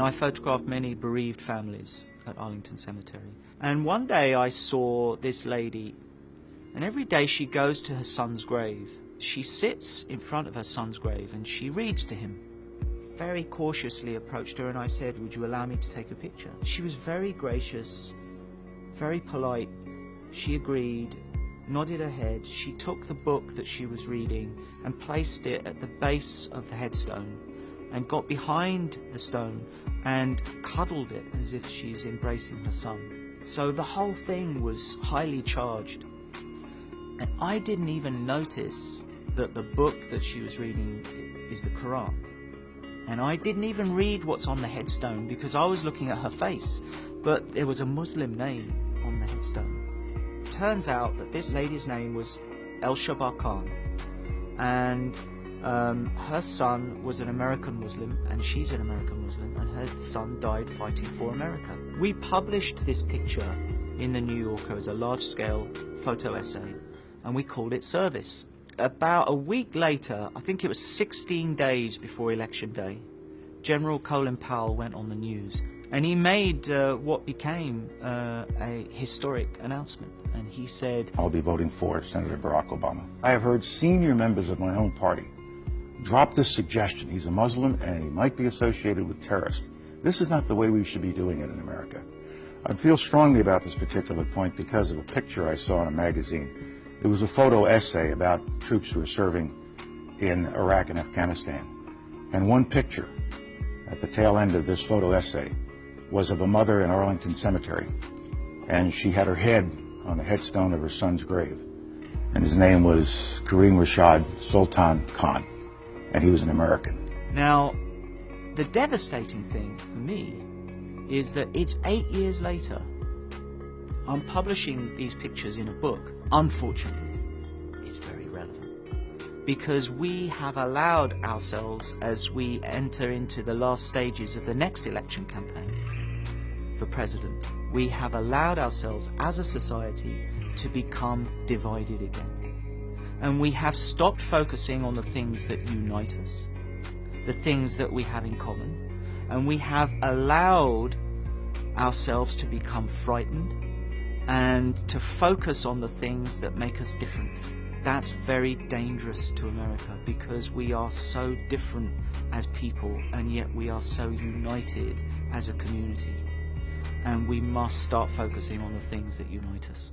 I photographed many bereaved families at Arlington Cemetery. And one day I saw this lady, and every day she goes to her son's grave. She sits in front of her son's grave and she reads to him. Very cautiously approached her and I said, "Would you allow me to take a picture?" She was very gracious, very polite. She agreed, nodded her head. She took the book that she was reading and placed it at the base of the headstone and got behind the stone and cuddled it as if she's embracing her son. So the whole thing was highly charged. And I didn't even notice that the book that she was reading is the Quran. And I didn't even read what's on the headstone because I was looking at her face. But there was a Muslim name on the headstone. Turns out that this lady's name was El-Shabar Khan. And her son was an American Muslim, and she's an American Muslim, and her son died fighting for America. We published this picture in the New Yorker as a large-scale photo essay, and we called it Service. About a week later, I think it was 16 days before Election Day, General Colin Powell went on the news, and he made what became a historic announcement. And he said, "I'll be voting for Senator Barack Obama. I have heard senior members of my own party drop this suggestion. He's a Muslim and he might be associated with terrorists. This is not the way we should be doing it in America." I feel strongly about this particular point because of a picture I saw in a magazine. It was a photo essay about troops who were serving in Iraq and Afghanistan. And one picture at the tail end of this photo essay was of a mother in Arlington Cemetery. And she had her head on the headstone of her son's grave. And his name was Kareem Rashad Sultan Khan. And he was an American. Now, the devastating thing for me is that it's 8 years later. I'm publishing these pictures in a book. Unfortunately, it's very relevant because we have allowed ourselves, as we enter into the last stages of the next election campaign for president, we have allowed ourselves as a society to become divided again. And we have stopped focusing on the things that unite us, the things that we have in common, and we have allowed ourselves to become frightened and to focus on the things that make us different. That's very dangerous to America because we are so different as people and yet we are so united as a community. And we must start focusing on the things that unite us.